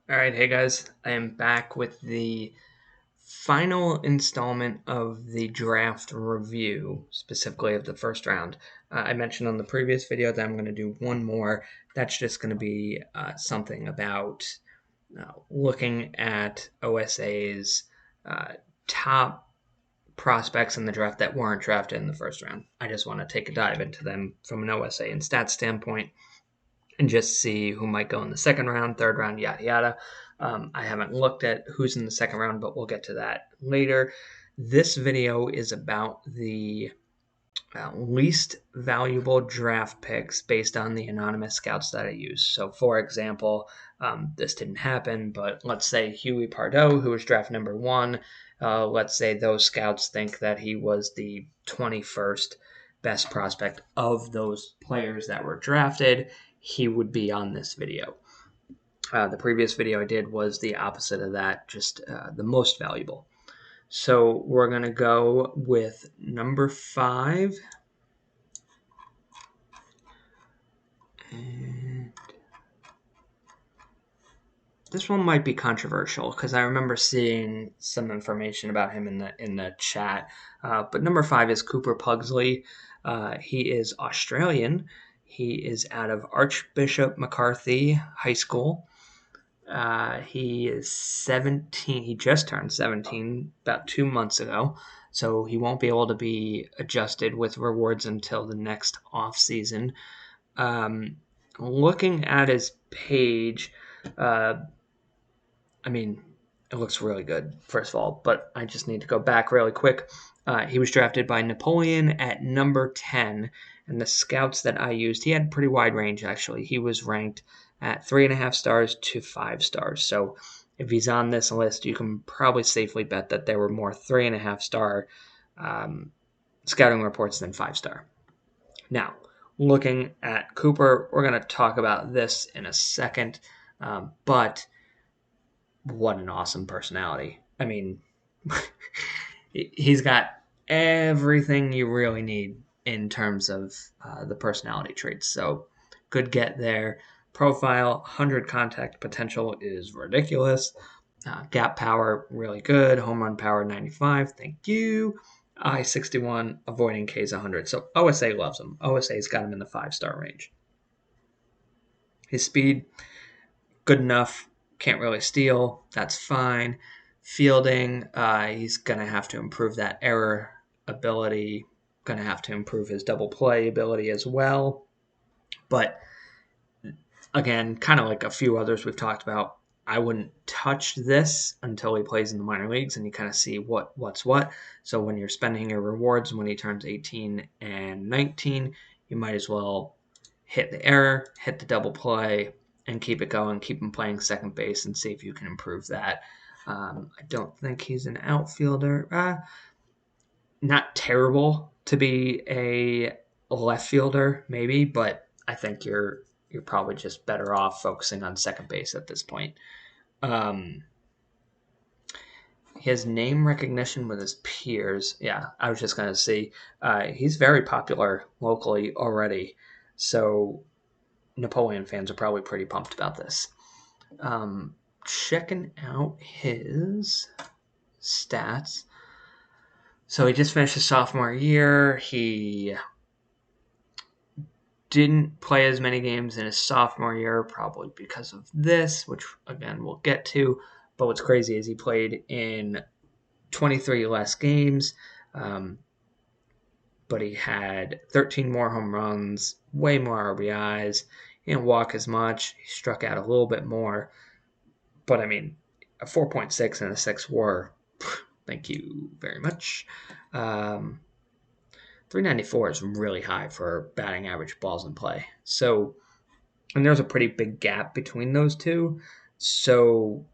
All right, hey guys, I am back with the final installment of the draft review, specifically of the first round. I mentioned on the previous video that I'm going to do one more. That's just going to be something about looking at OSA's uh, top prospects in the draft that weren't drafted in the first round. I just want to take a dive into them from an OSA and stats standpoint and just see who might go in the second round, third round, yada yada. I haven't looked at who's in the second round, but we'll get to that later. This video is about the least valuable draft picks based on the anonymous scouts that I use. So, for example, this didn't happen, but let's say Huey Pardo, who was draft number one, let's say those scouts think that he was the 21st best prospect of those players that were drafted. He would be on this video. The previous video I did was the opposite of that, just the most valuable. So we're going to go with number 5. And this one might be controversial because I remember seeing some information about him in the chat. But number 5 is Cooper Pugsley. He is Australian. He is out of Archbishop McCarthy High School. He is 17. He just turned 17 about 2 months ago, so he won't be able to be adjusted with rewards until the next off season. Looking at his page, I mean, it looks really good, first of all, but I just need to go back really quick. He was drafted by Napoleon at number 10, and the scouts that I used, he had pretty wide range, actually. He was ranked at 3.5 stars to 5 stars. So if he's on this list, you can probably safely bet that there were more 3.5 star scouting reports than 5 star. Now, looking at Cooper, we're going to talk about this in a second, but what an awesome personality. I mean, he's got everything you really need in terms of the personality traits. So, good get there. Profile, 100 contact potential is ridiculous. Gap power, really good. Home run power, 95. Thank you. I 61, avoiding Ks 100. So OSA loves him. OSA's got him in the 5-star range. His speed, good enough. Can't really steal. That's fine. Fielding, he's going to have to improve that error ability. Going to have to improve his double play ability as well. But again, kind of like a few others we've talked about, I wouldn't touch this until he plays in the minor leagues and you kind of see what's what. So when you're spending your rewards when he turns 18 and 19, you might as well hit the error, hit the double play, and keep it going. Keep him playing second base and see if you can improve that. I don't think he's an outfielder. Not terrible to be a left fielder, maybe, but I think you're probably just better off focusing on second base at this point. His name recognition with his peers, yeah, I was just going to see. He's very popular locally already, so Napoleon fans are probably pretty pumped about this. Checking out his stats. So he just finished his sophomore year. He didn't play as many games in his sophomore year, probably because of this, which again we'll get to. But what's crazy is he played in 23 less games, but he had 13 more home runs, way more RBIs. He didn't walk as much. He struck out a little bit more. But I mean, a 4.6 and a 6 WAR. Thank you very much. 394 is really high for batting average balls in play. So, and there's a pretty big gap between those two. So,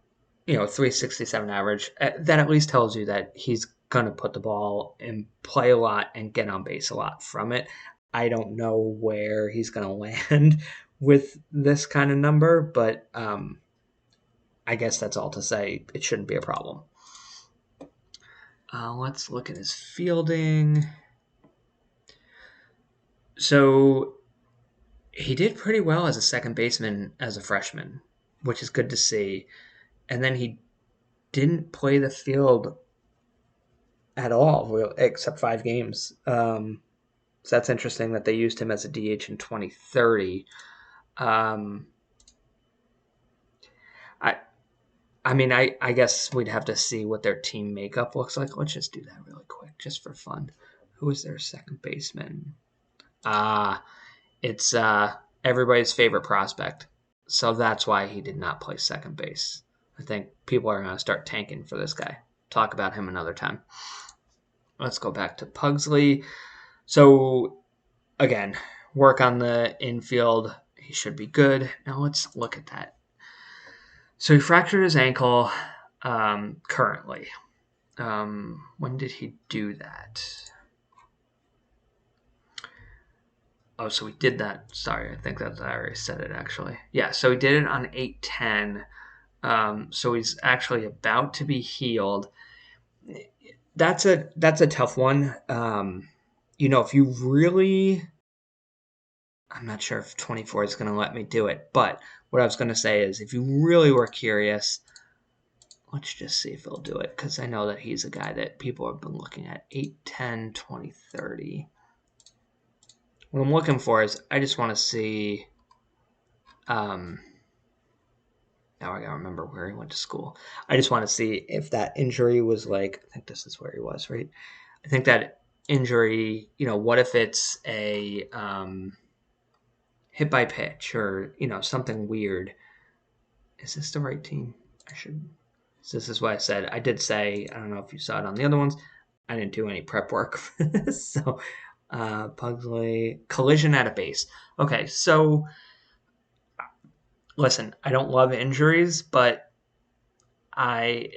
367 average, that at least tells you that he's going to put the ball in play a lot and get on base a lot from it. I don't know where he's going to land with this kind of number, but I guess that's all to say it shouldn't be a problem. Let's look at his fielding. So he did pretty well as a second baseman as a freshman. which is good to see. And then he didn't play the field at all, except 5 games. So that's interesting that they used him as a DH in 2030. Um, I I mean, I guess we'd have to see what their team makeup looks like. Let's just do that really quick, just for fun. Who is their second baseman? It's everybody's favorite prospect. So that's why he did not play second base. I think people are going to start tanking for this guy. Talk about him another time. Let's go back to Pugsley. So, again, work on the infield. He should be good. Now let's look at that. So he fractured his ankle currently. When did he do that? Oh, so he did that. Sorry, I think that I already said it actually. Yeah, so he did it on 8/10. So he's actually about to be healed. That's a tough one. If you really, I'm not sure if 24 is going to let me do it, but what I was going to say is if you really were curious, let's just see if he'll do it, because I know that he's a guy that people have been looking at. 8/10, 2030. What I'm looking for is I just want to see. Now I gotta remember where he went to school. I just want to see if that injury was like. I think this is where he was, right? I think that injury. What if it's a hit by pitch or something weird? Is this the right team? I should. So this is what I said. I did say. I don't know if you saw it on the other ones. I didn't do any prep work for this, so Pugsley collision at a base. Okay, so listen, I don't love injuries, but I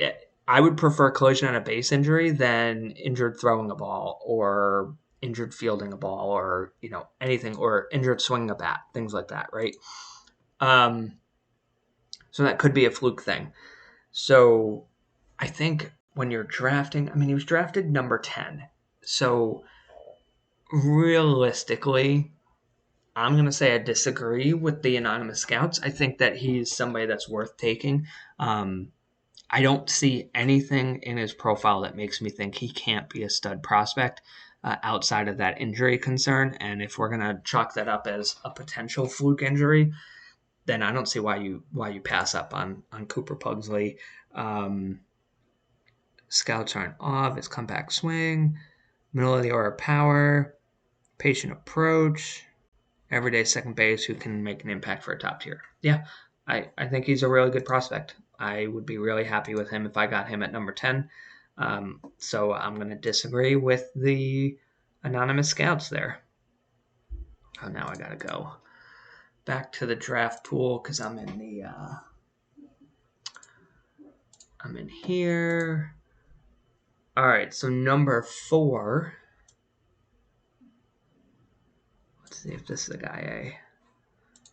would prefer collision at a base injury than injured throwing a ball or injured fielding a ball or anything, or injured swinging a bat, things like that, right? Um, so that could be a fluke thing. So I think when you're drafting, I mean, he was drafted number 10. So realistically, I'm going to say I disagree with the anonymous scouts. I think that he's somebody that's worth taking. I don't see anything in his profile that makes me think he can't be a stud prospect outside of that injury concern. And if we're going to chalk that up as a potential fluke injury, then I don't see why you pass up on Cooper Pugsley. Scouts aren't off. His comeback swing, middle of the order power, patient approach, everyday second base who can make an impact for a top tier. Yeah, I think he's a really good prospect. I would be really happy with him if I got him at number 10. So I'm going to disagree with the anonymous scouts there. Oh, now I got to go back to the draft pool because I'm in here. All right, so number 4. Let's see if this is the guy.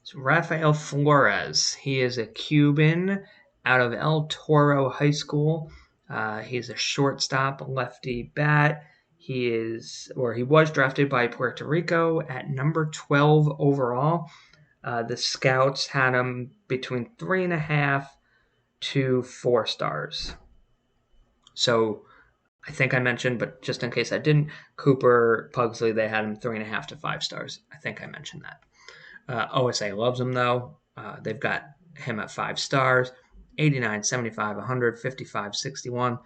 It's Rafael Flores. He is a Cuban out of El Toro High School. He's a shortstop, lefty bat. He was drafted by Puerto Rico at number 12 overall. The scouts had him between 3.5 to 4 stars. So I think I mentioned, but just in case I didn't, Cooper Pugsley, they had him 3.5 to 5 stars. I think I mentioned that. OSA loves him, though. They've got him at 5 stars, 89, 75, 100, 55, 61.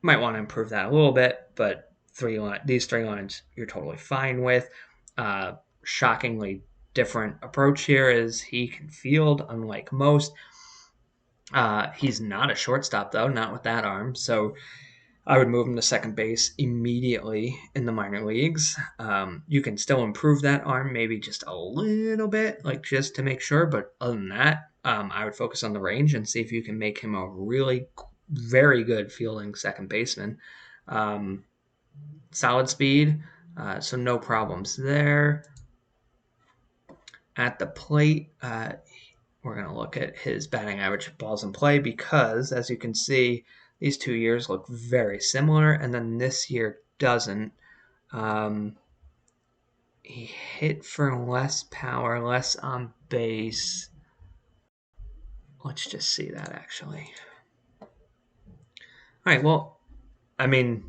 Might want to improve that a little bit, but these 3 lines you're totally fine with. Shockingly different approach here is he can field, unlike most. He's not a shortstop, though, not with that arm. So I would move him to second base immediately in the minor leagues. You can still improve that arm, maybe just a little bit, like just to make sure. But other than that, I would focus on the range and see if you can make him a really very good fielding second baseman. Solid speed, so no problems there. At the plate, we're going to look at his batting average balls in play because, as you can see, these 2 years look very similar, and then this year doesn't. He hit for less power, less on base. Let's just see that, actually. All right, well, I mean,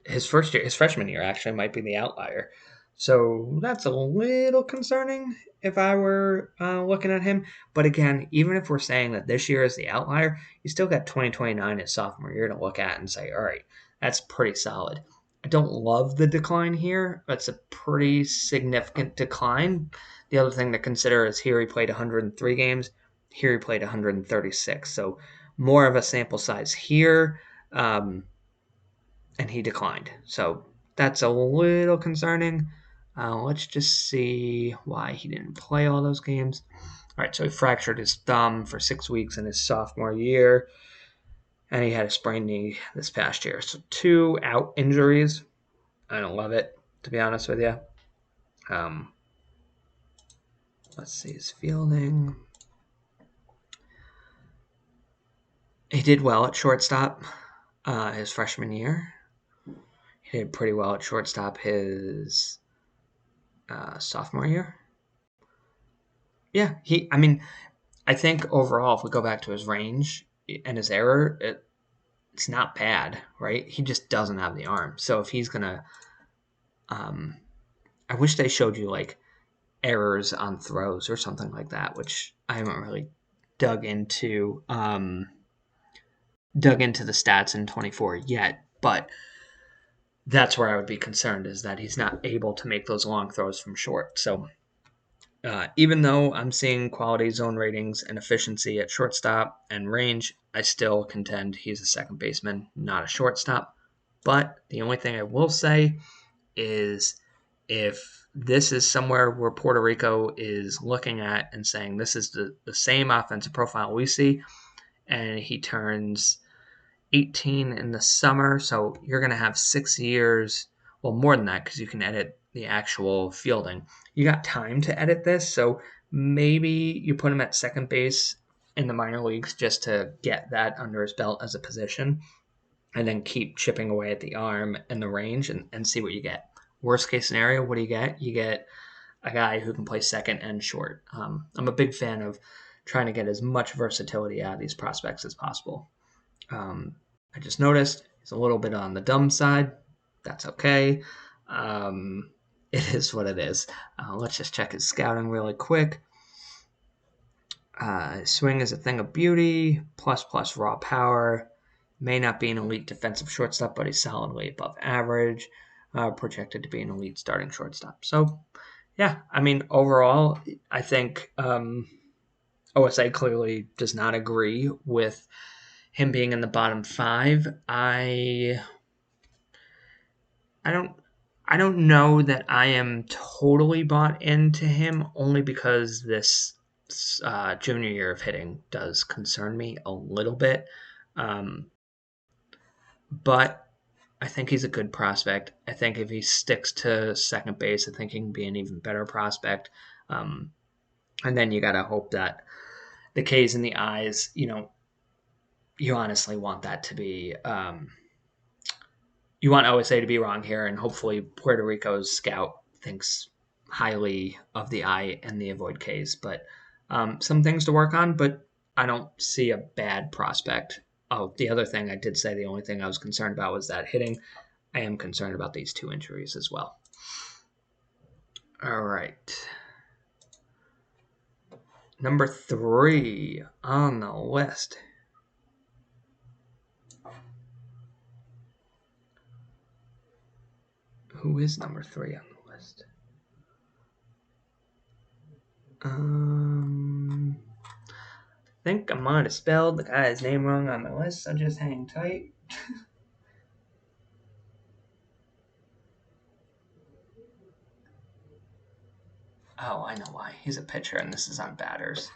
his freshman year, actually might be the outlier. So that's a little concerning if I were looking at him. But again, even if we're saying that this year is the outlier, you still got 2029 as sophomore year to look at and say, all right, that's pretty solid. I don't love the decline here. That's a pretty significant decline. The other thing to consider is here he played 103 games. Here he played 136. So more of a sample size here. And he declined. So that's a little concerning. Let's just see why he didn't play all those games. All right, so he fractured his thumb for 6 weeks in his sophomore year, and he had a sprained knee this past year. So 2 out injuries. I don't love it, to be honest with you. Let's see his fielding. He did well at shortstop his freshman year. He did pretty well at shortstop his sophomore year. Yeah, I think overall, if we go back to his range and his error, it's not bad, right? He just doesn't have the arm. So if he's gonna, I wish they showed you like errors on throws or something like that, which I haven't really dug into the stats in 24 yet, but that's where I would be concerned is that he's not able to make those long throws from short. So even though I'm seeing quality zone ratings and efficiency at shortstop and range, I still contend he's a second baseman, not a shortstop. But the only thing I will say is if this is somewhere where Puerto Rico is looking at and saying this is the same offensive profile we see, and he turns 18 in the summer, so you're going to have 6 years, well, more than that because you can edit the actual fielding. You got time to edit this, so maybe you put him at second base in the minor leagues just to get that under his belt as a position, and then keep chipping away at the arm and the range and see what you get. Worst case scenario, what do you get? You get a guy who can play second and short. I'm a big fan of trying to get as much versatility out of these prospects as possible. I just noticed he's a little bit on the dumb side. That's okay. It is what it is. Let's just check his scouting really quick. His swing is a thing of beauty, plus raw power. May not be an elite defensive shortstop, but he's solidly above average. Projected to be an elite starting shortstop. So, yeah, overall, I think OSA clearly does not agree with him being in the bottom 5. I don't know that I am totally bought into him, only because this junior year of hitting does concern me a little bit. But I think he's a good prospect. I think if he sticks to second base, I think he can be an even better prospect. And then you got to hope that the K's in the eyes, you honestly want that to be you want OSA to be wrong here, and hopefully Puerto Rico's scout thinks highly of the I and the avoid Ks. But some things to work on, but I don't see a bad prospect. Oh, the other thing I did say, the only thing I was concerned about was that hitting. I am concerned about these 2 injuries as well. All right. Number 3 on the list. Who is number 3 on the list? I think I might have spelled the guy's name wrong on the list, so just hang tight. Oh, I know why. He's a pitcher, and this is on batters.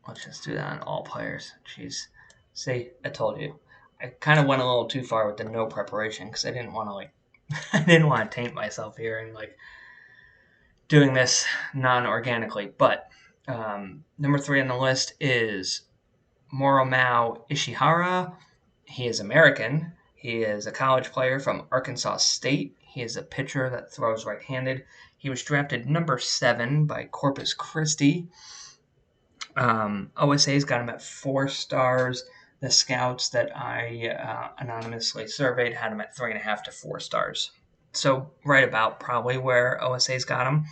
Let's just do that on all players. Jeez. See, I told you. I kind of went a little too far with the no preparation because I didn't want to I didn't want to taint myself here and doing this non-organically. But number 3 on the list is Moromao Ishihara. He is American. He is a college player from Arkansas State. He is a pitcher that throws right-handed. He was drafted number 7 by Corpus Christi. OSA's got him at 4 stars. The scouts that I anonymously surveyed had him at 3.5 to 4 stars. So right about probably where OSA's got him.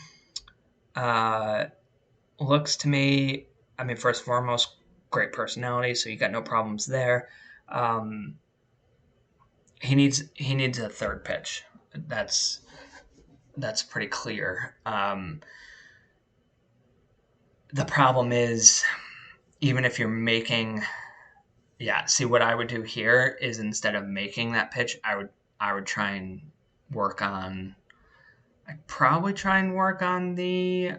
Looks to me, I mean, first and foremost, great personality, so you got no problems there. Um, he needs a third pitch. That's pretty clear. The problem is, even if you're making, yeah. See, what I would do here is instead of making that pitch, I would try and work on. I'd probably try and work on the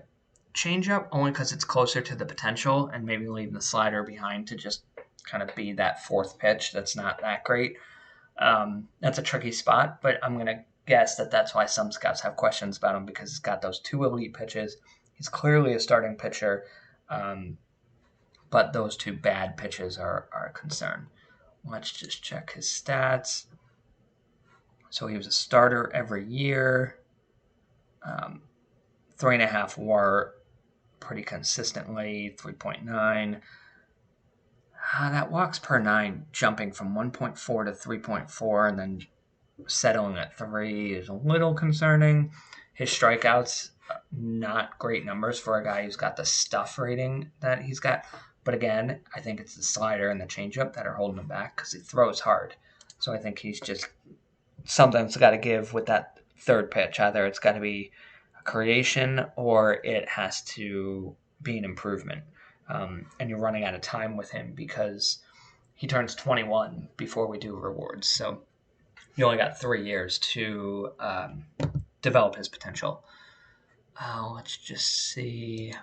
changeup only because it's closer to the potential, and maybe leave the slider behind to just kind of be that fourth pitch that's not that great. That's a tricky spot, but I'm going to guess that that's why some scouts have questions about him because he's got those 2 elite pitches. He's clearly a starting pitcher, but those 2 bad pitches are a concern. Let's just check his stats. So he was a starter every year. 3.5 WAR pretty consistently, 3.9. That walks per 9 jumping from 1.4 to 3.4 and then settling at 3 is a little concerning. His strikeouts, not great numbers for a guy who's got the stuff rating that he's got. But again, I think it's the slider and the changeup that are holding him back because he throws hard. So I think he's just something's got to give with that third pitch. Either it's got to be a creation or it has to be an improvement. And you're running out of time with him because he turns 21 before we do rewards. So you only got 3 years to develop his potential. Let's just see.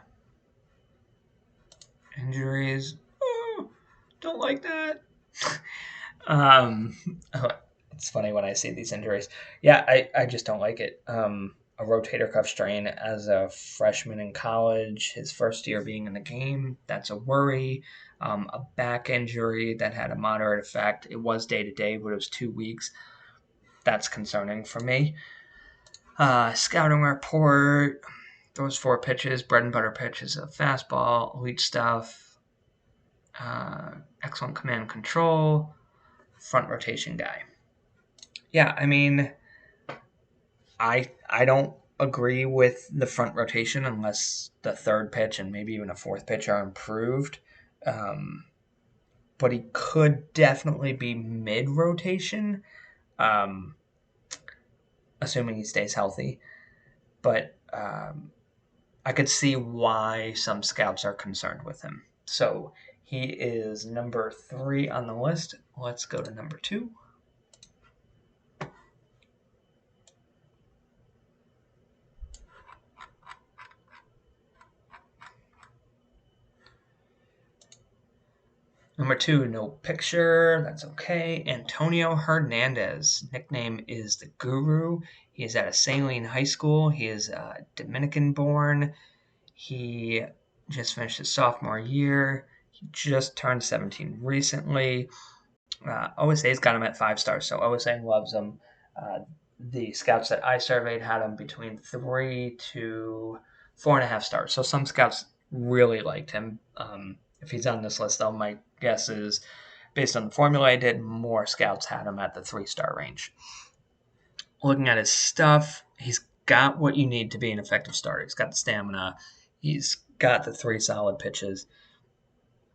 Injuries. Oh, don't like that. It's funny when I see these injuries. Yeah, I just don't like it. A rotator cuff strain as a freshman in college, his first year being in the game, that's a worry. A back injury that had a moderate effect. It was day to day, but it was 2 weeks. That's concerning for me. Scouting report, those 4 pitches, bread and butter pitches of fastball, elite stuff, excellent command and control, front rotation guy. Yeah, I mean, I don't agree with the front rotation unless the third pitch and maybe even a fourth pitch are improved. But he could definitely be mid rotation, assuming he stays healthy. But I could see why some scouts are concerned with him. So he is number 3 on the list. Let's go to number 2. Number 2, no picture. That's okay. Antonio Hernandez. Nickname is the Guru. He is at a Saline High School. He is Dominican born. He just finished his sophomore year. He just turned 17 recently. OSA's got him at 5 stars, so OSA loves him. The scouts that I surveyed had him between 3 to 4.5 stars. So some scouts really liked him. If he's on this list, though, my guess is based on the formula I did, more scouts had him at the 3-star range. Looking at his stuff, he's got what you need to be an effective starter. He's got the stamina. He's got the 3 solid pitches.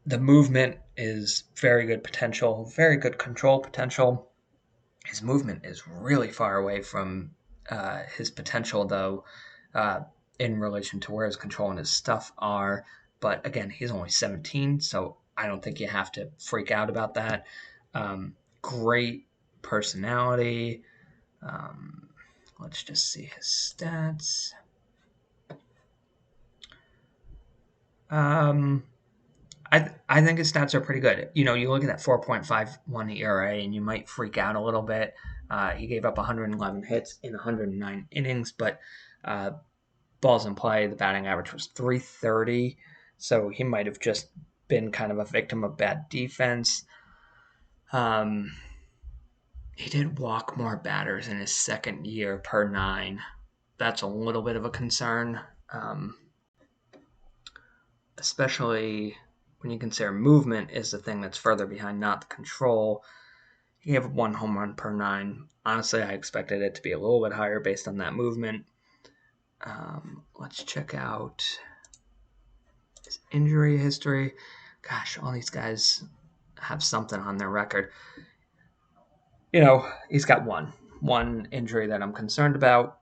The movement is very good potential, very good control potential. His movement is really far away from his potential, though, in relation to where his control and his stuff are. But again, he's only 17, so I don't think you have to freak out about that. Great personality. Let's just see his stats. I think his stats are pretty good. You look at that 4.51 ERA and you might freak out a little bit. He gave up 111 hits in 109 innings, but balls in play, the batting average was 330. So he might have just been kind of a victim of bad defense. He did walk more batters in his second year per 9. That's a little bit of a concern. especially when you consider movement is the thing that's further behind, not the control. He had 1 home run per 9. Honestly, I expected it to be a little bit higher based on that movement. Let's check out his injury history. Gosh, all these guys have something on their record. He's got one injury that I'm concerned about.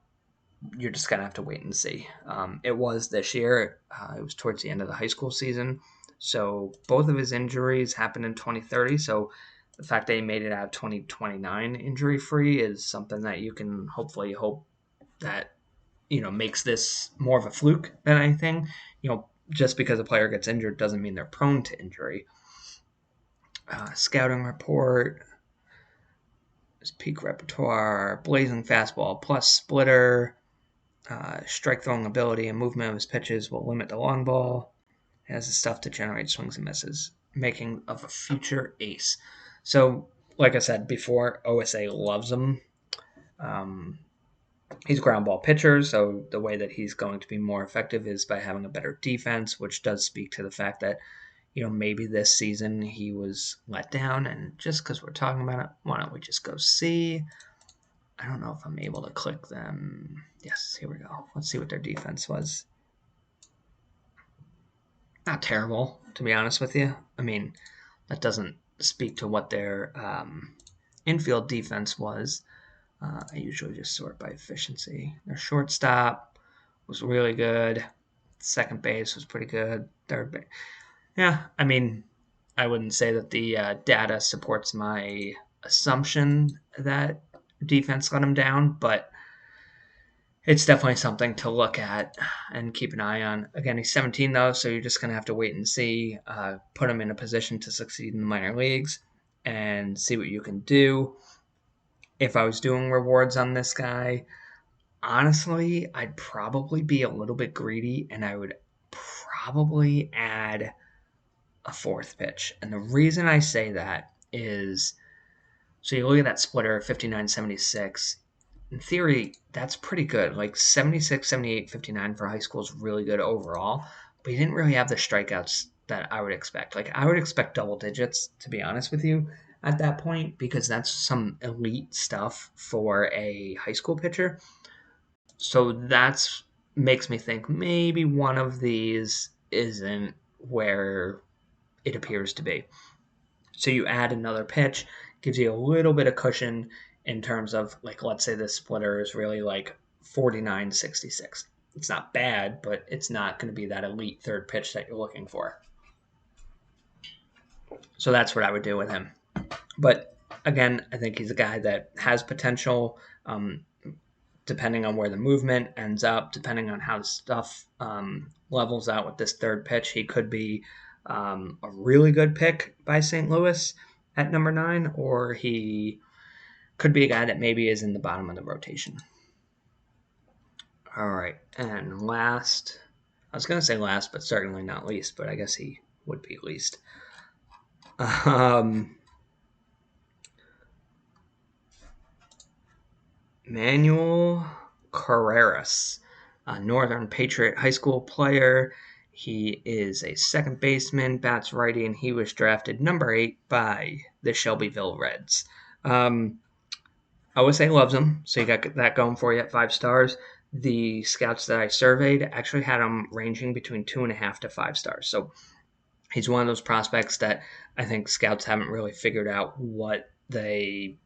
You're just going to have to wait and see. It was this year. It was towards the end of the high school season. So both of his injuries happened in 2030. So the fact that he made it out 2029 injury free is something that you can hopefully hope that, makes this more of a fluke than anything. Just because a player gets injured doesn't mean they're prone to injury. Scouting report. His peak repertoire, blazing fastball plus splitter. Strike throwing ability and movement of his pitches will limit the long ball. He has the stuff to generate swings and misses, making of a future ace. So, like I said before, OSA loves him. He's a ground ball pitcher, so the way that he's going to be more effective is by having a better defense, which does speak to the fact that, maybe this season he was let down. And just because we're talking about it, why don't we just go see? I don't know if I'm able to click them. Yes, here we go. Let's see what their defense was. Not terrible, to be honest with you. I mean, that doesn't speak to what their infield defense was. I usually just sort by efficiency. Their shortstop was really good. Second base was pretty good. Third base. Yeah, I mean, I wouldn't say that the data supports my assumption that defense let him down, but it's definitely something to look at and keep an eye on. Again, he's 17 though, so you're just going to have to wait and see, put him in a position to succeed in the minor leagues and see what you can do. If I was doing rewards on this guy, honestly, I'd probably be a little bit greedy and I would probably add a 4th pitch. And the reason I say that is, so you look at that splitter, 59.76. In theory, that's pretty good. Like 76, 78, 59 for high school is really good overall, but he didn't really have the strikeouts that I would expect. Like I would expect double digits, to be honest with you, at that point, because that's some elite stuff for a high school pitcher. So that's makes me think maybe one of these isn't where it appears to be. So you add another pitch, gives you a little bit of cushion in terms of, like, let's say this splitter is really like 49.66. It's not bad, but it's not going to be that elite 3rd pitch that you're looking for. So that's what I would do with him. But again, I think he's a guy that has potential, depending on where the movement ends up, depending on how the stuff levels out with this 3rd pitch. He could be a really good pick by St. Louis at number 9, or he could be a guy that maybe is in the bottom of the rotation. All right, and last, I was going to say last, but certainly not least, but I guess he would be least. Manuel Carreras, a Northern Patriot high school player. He is a second baseman, bats righty, and he was drafted number 8 by the Shelbyville Reds. OSA loves him, so you got that going for you at 5 stars. The scouts that I surveyed actually had him ranging between 2.5 to 5 stars. So he's one of those prospects that I think scouts haven't really figured out what they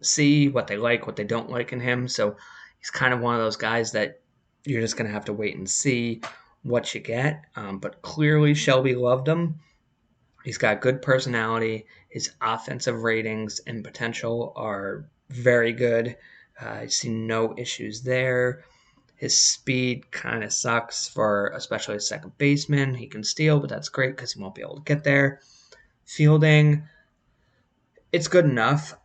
see, what they like, what they don't like in him. So he's kind of one of those guys that you're just going to have to wait and see what you get. But clearly Shelby loved him. He's got good personality. His offensive ratings and potential are very good. I see no issues there. His speed kind of sucks for especially a second baseman. He can steal, but that's great because he won't be able to get there. Fielding, it's good enough.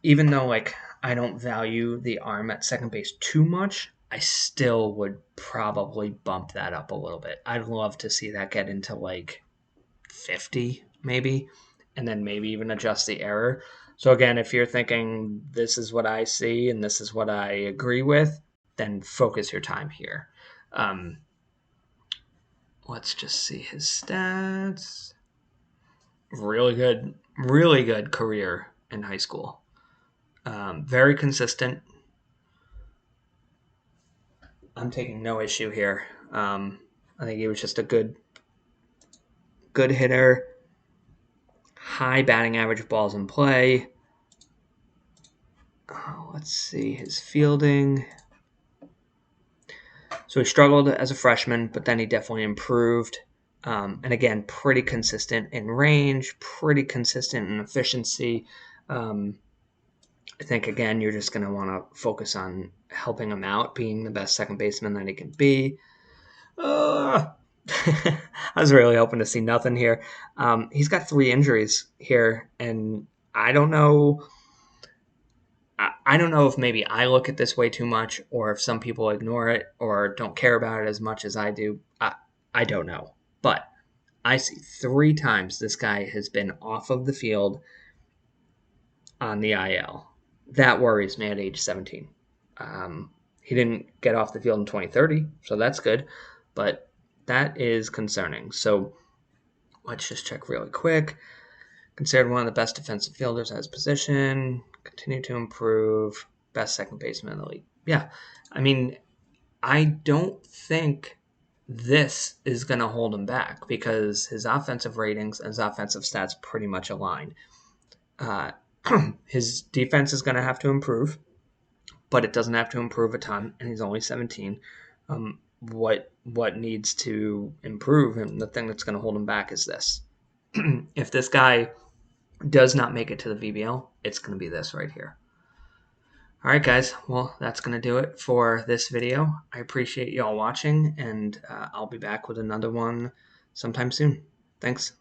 Even though I don't value the arm at second base too much, I still would probably bump that up a little bit. I'd love to see that get into 50 maybe, and then maybe even adjust the error. So again, if you're thinking this is what I see and this is what I agree with, then focus your time here. Let's just see his stats. Really good career in high school. Very consistent. I'm taking no issue here. I think he was just a good hitter. High batting average balls in play. Let's see his fielding. So he struggled as a freshman, but then he definitely improved. And again, pretty consistent in range, pretty consistent in efficiency. I think, again, you're just going to want to focus on helping him out, being the best second baseman that he can be. I was really hoping to see nothing here. He's got 3 injuries here, and I don't know. I don't know if maybe I look at this way too much, or if some people ignore it or don't care about it as much as I do. I don't know, but I see 3 times this guy has been off of the field on the IL. That worries me at age 17. He didn't get off the field in 2030, so that's good, but that is concerning. So let's just check really quick. Considered one of the best defensive fielders at his position. Continue to improve. Best second baseman in the league. Yeah, I mean, I don't think this is going to hold him back because his offensive ratings and his offensive stats pretty much align. His defense is going to have to improve, but it doesn't have to improve a ton, and he's only 17. What needs to improve, and the thing that's going to hold him back is this. If this guy does not make it to the VBL, it's going to be this right here. All right, guys. Well, that's going to do it for this video. I appreciate y'all watching, and I'll be back with another one sometime soon. Thanks.